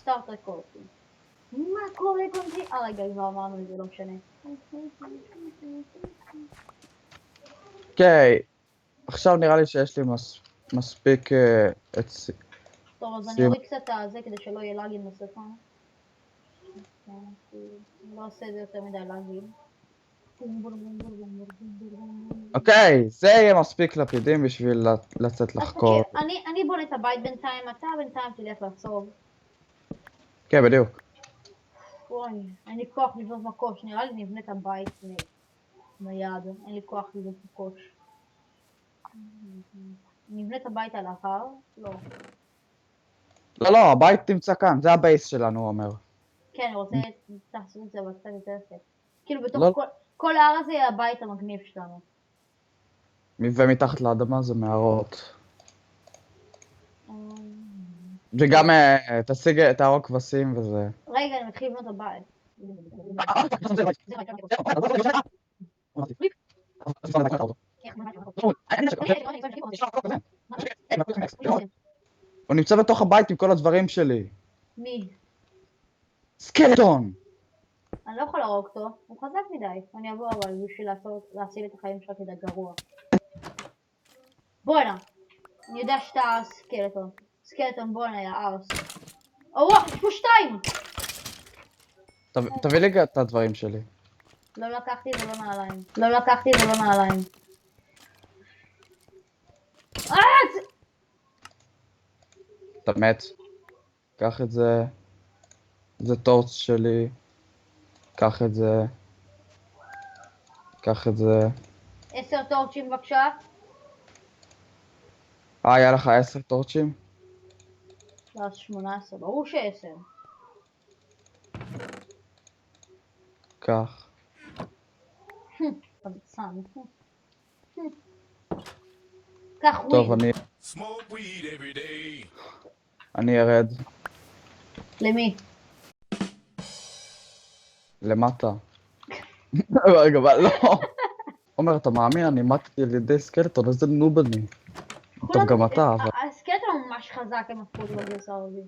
סטארט רקורדים. מה קורה קונטי? רגע, כבר אמרנו את זה, לא משנה. אוקיי, עכשיו נראה לי שיש לי מספיק טוב, אז אני אוריד קצת את זה כדי שלא יהיה לאגים בספר. לא עושה את זה יותר מדי לאגים. אוקיי, זה יהיה מספיק לפידים בשביל לצאת לחקור. אני בונה את הבית בינתיים, אתה בינתיים תלך לעצור. כן, בדיוק. אוי, אין לי כוח לבנות מקוש, נראה לי נבנה את הבית מיד, אין לי כוח לבנות מקוש. נבנה את הבית על ההר? לא. לא, הבית נמצא כאן, זה הבייס שלנו, הוא אומר. כן, אני רוצה לעשות את זה בצד יותר יפה. כאילו בתוך לא. כל ההר הזה יהיה הבית המגניב שלנו. ומתחת לאדמה זה מערות. וגם תשיג, תהרוג כבשים וזה. רגע, אני מתחיל לבנות הבית. הוא נמצא בתוך הבית עם כל הדברים שלי. מי? סקלטון! אני לא יכול להרוג אותו, הוא חזק מדי. אני אבוא אבל בשביל להציל את החיים שלך כדי גרוע. בוא הנה. אני יודע שאתה סקלטון. סקלטון בוא הנה, יא ארס. וואו, יש פה 2! תביא לי את הדברים שלי. לא לקחתי ולא נעליים. לא לקחתי ולא נעליים. אתה מת. קח את זה. זה טורץ שלי. קח את זה. קח את זה. 10 טורצ'ים בבקשה. היה לך 10 טורצ'ים? לא, 18, ברור ש10. קח. פגצן. קח וויד. טוב, אני ארד. למי? למטה. רגע, אבל לא. עומר, אתה מאמין? אני מתתי על ידי סקלטון, איזה נוב אני. טוב, גם אתה, אבל... הסקלטון הוא ממש חזק, הם הפכו אותו בגרסה הערבית.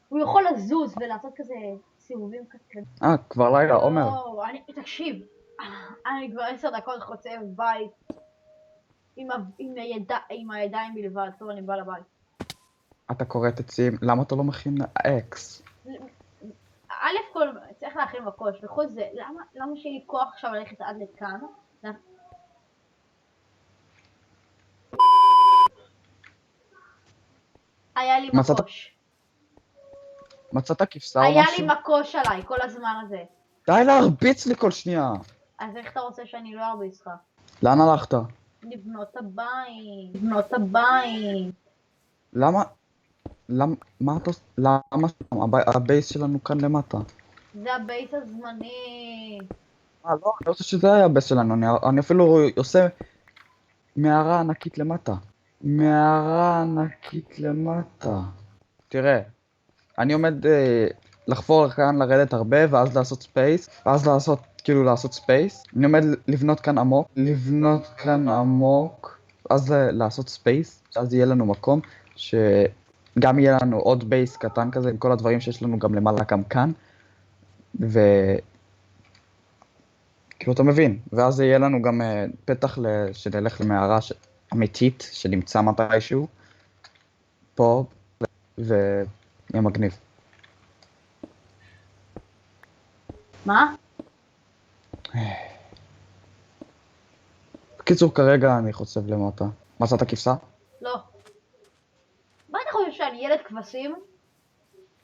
הוא יכול לזוז ולעשות כזה סיבובים קטנים. כבר לילה, עומר. תקשיב, אני כבר 10 דקות חוצה בבית עם הידיים בלבד. טוב, אני בא לבית. אתה קוראת עצים, למה אתה לא מכין אקס? א' כל, צריך להכין מקוש, וחוץ זה, למה שיהיה לי כוח עכשיו ללכת עד לכאן? היה לי מקוש. מצאת כבשה או משהו? היה לי מקוש עליי כל הזמן הזה. די להרביץ לי כל שנייה. אז איך אתה רוצה שאני לא ארביץ לך? לאן הלכת? לבנות הבית. לבנות הבית. למה? מה אתה עושה? למה שם? הבייס שלנו כאן למטה. זה הבייס הזמני. לא, אני רוצה שזה היה הבייס שלנו. אני אפילו עושה מערה ענקית למטה. מערה ענקית למטה. תראה, אני עומד לחפור כאן, לרדת הרבה, ואז לעשות ספייס, ואז לעשות ספייס. אני עומד לבנות כאן עמוק, אז לעשות ספייס, אז יהיה לנו מקום, שגם יהיה לנו עוד בייס קטן כזה, עם כל הדברים שיש לנו גם למעלה גם כאן, כאילו אתה מבין, ואז יהיה לנו גם פתח שנלך למערה אמיתית, שנמצא מתישהו, פה, ויהיה מגניב. מה? בקיצור, כרגע אני חוצב למטה. מצאת כבשה? לא. מה אתה חושב שאני ילד כבשים?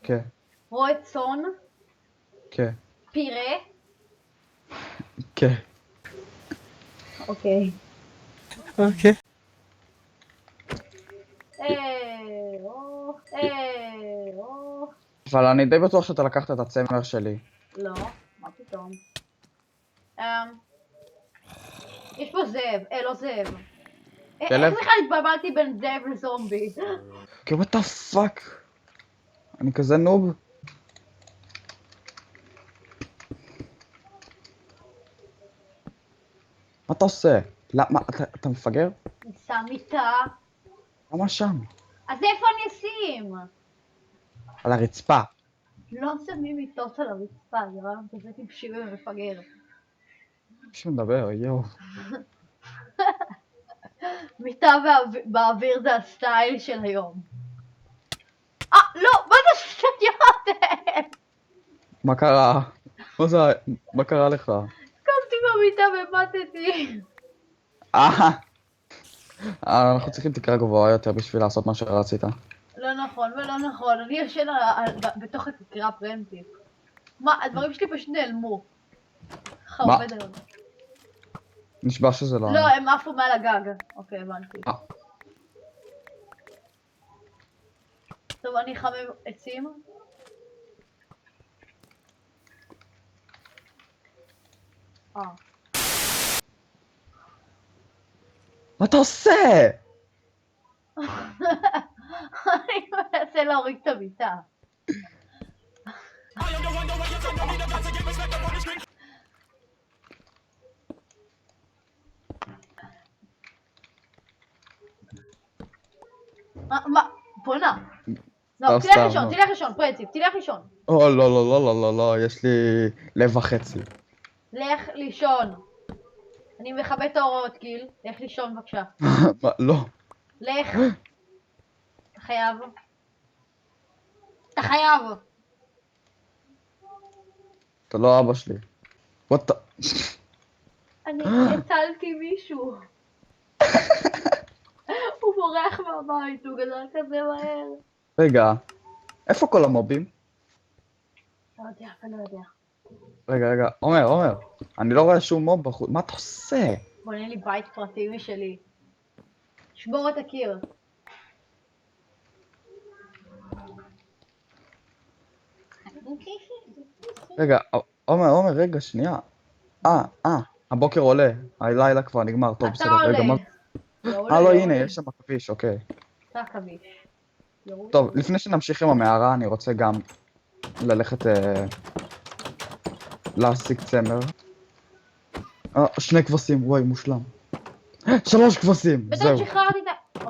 כן. רועה צאן? כן. פירה? כן. אוקיי. אוקיי. אבל אני די בטוח שאתה לקחת את הצמר שלי. לא, מה פתאום. יש פה זאב, לא זאב. איך בכלל התבלבלתי בין זאב לזומבי? כן, what the fuck? אני כזה נוב. מה אתה עושה? למה? אתה מפגר? אני שם מיטה. למה שם? אז איפה אני אשים? על הרצפה. לא שמים מיטות על הרצפה, זה רעיון כזה טיפשי ומפגר. מישהו מדבר, יואו. מיטה באוויר זה הסטייל של היום. לא, מה זה שטויות? מה קרה? מה קרה לך? קמתי במיטה ומטתי. אנחנו צריכים תקרה גבוהה יותר בשביל לעשות מה שרצית. לא נכון ולא נכון, אני ישן בתוך התקרה פרמטיב. מה, הדברים שלי פשוט נעלמו. מה? עובד היום. נשבע שזה לא... לא, הם עפו מעל הגג. אוקיי, הבנתי. טוב, אני אחמם עצים. מה אתה עושה? אני מנסה להוריד את המיטה. מה? בוא'נה. לא, תלך לישון, תלך לישון, פרנציפ, תלך לישון. לא, לא, לא, לא, לא, לא, יש לי לב וחצי. לך לישון. אני מכבד את ההוראות, גיל. לך לישון בבקשה. מה? לא. לך. אתה חייב. אתה חייב. אתה לא אבא שלי. what the... אני הצלתי מישהו. הוא בורח מהבית, הוא גדל כזה מהר. רגע, איפה כל המובים? לא יודע, אני לא יודע. רגע, עומר, אני לא רואה שום מוב בחוץ, מה אתה עושה? בונה לי בית פרטי משלי. שבור את הקיר. רגע, עומר, רגע, שנייה. הבוקר עולה, הלילה כבר נגמר, טוב, אתה בסדר, רגע, מה... עולה. לא, הנה, יש שם עכביש, אוקיי. אתה עכביש. טוב, לפני שנמשיך עם המערה, אני רוצה גם ללכת להשיג צמר. 2 כבשים, וואי, מושלם. 3 כבשים, זהו. בטעות שחררתי את ה...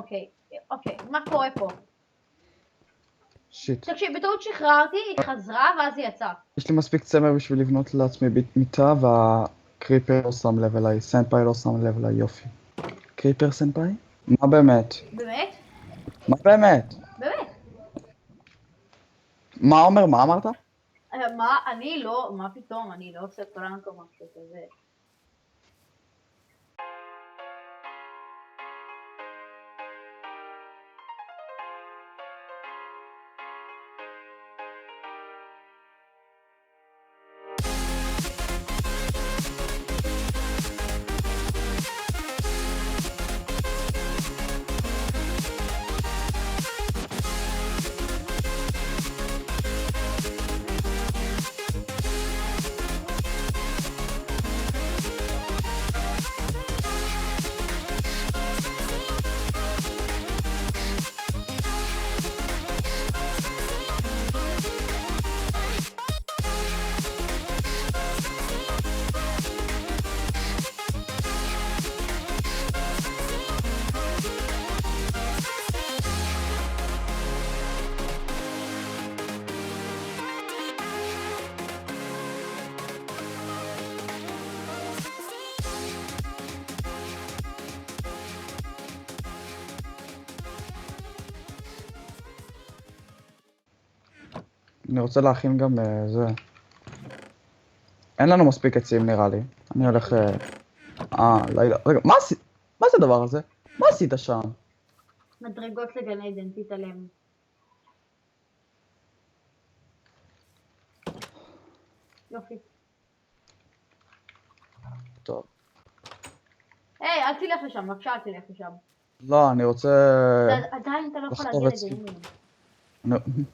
אוקיי, מה קורה פה? שיט. תקשיב, בטעות שחררתי, היא חזרה ואז היא יצאה. יש לי מספיק צמר בשביל לבנות לעצמי מיטה, והקריפר לא שם לב אליי, סנפאי לא שם לב אליי, יופי. קריפר סנפאי? מה באמת? באמת? מה באמת? באמת. מה עומר, מה אמרת? מה? אני לא, מה פתאום? אני לא עושה פרנק או משהו כזה. אני רוצה להכין גם זה. אין לנו מספיק עצים נראה לי. אני הולך... לילה... רגע, מה זה הדבר הזה? מה עשית שם? מדרגות לגן עדן, תתעלם. יופי. טוב. היי, אל תלך לשם, בבקשה אל תלך לשם. לא, אני רוצה... עדיין אתה לא יכול לחטוב להגיע עצים. לגנים.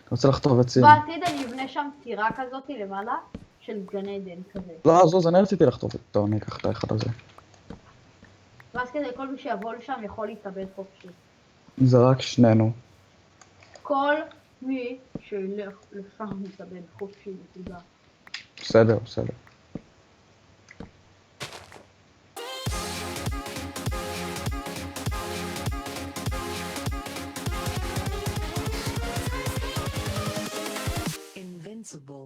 אני רוצה לחטוב עצים. בעתיד אני אבנה שם טירה כזאת למעלה, של גן עדן כזה. לא, אז אני רציתי לחטוב. טוב, אני אקח את האחד הזה. ואז כדי כל מי שיבוא לשם יכול להתאבד חופשי. זה רק שנינו. כל מי שילך לשם מתאבד חופשי, נקודה. בסדר. invincible.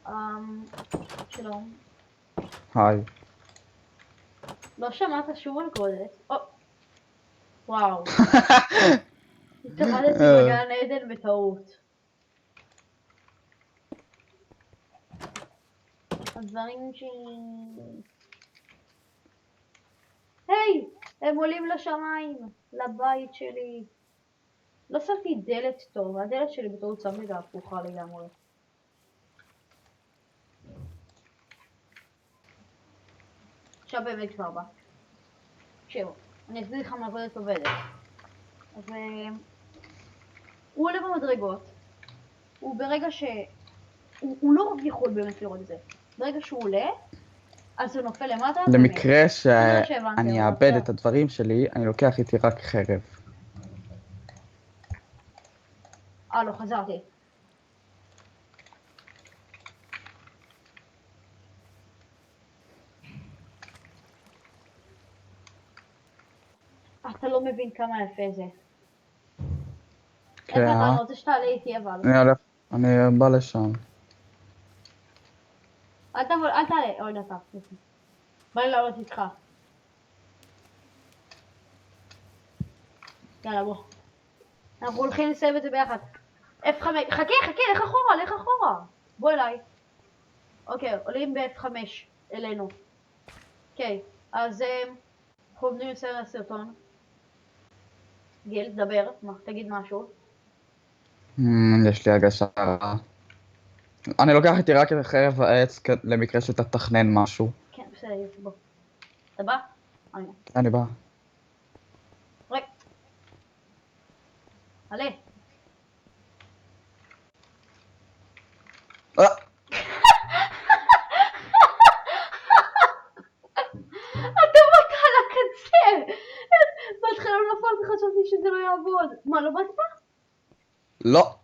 אמ, שלום. היי. לא שמעת שום מלכודת. וואו. התאבדתי בגן עדן בטעות. הדברים שלי... היי! הם עולים לשמיים, לבית שלי. לא שמתי דלת טוב, הדלת שלי בטעות שמתי את ההפוכה לגמרי. עכשיו באמת כבר בא. תקשיבו, אני אסביר לך מלכודת עובדת. אז הוא עולה במדרגות, הוא ברגע ש... הוא לא יכול באמת לראות את זה. ברגע שהוא עולה, אז הוא נופל למטה ומת. למקרה כנראה שהבנתם, שאני אבל אאבד עכשיו. את הדברים שלי, אני לוקח איתי רק חרב. לא, חזרתי. אתה לא מבין כמה יפה זה. כן, איך אתה, אני רוצה שתעלה איתי אבל. אני בא לשם. אל תעלה, עוד דקה. בא לי לעלות איתך. יאללה בוא. אנחנו הולכים לסיים את זה ביחד. F5, חכה, לך אחורה. בוא אליי. אוקיי, עולים ב-F5 אלינו. אוקיי, אז אנחנו עומדים לסיים את הסרטון. גיל, דבר, תגיד משהו. יש לי הרגשה רעה. אני לוקח איתי רק את חרב העץ למקרה שתתכנן משהו. כן, בסדר, בוא. אתה בא? אני בא. רגע. עלה. אתה באת על הקצה! בהתחלה לא נפלתי, חשבתי שזה לא יעבוד. מה, לא באת? לא.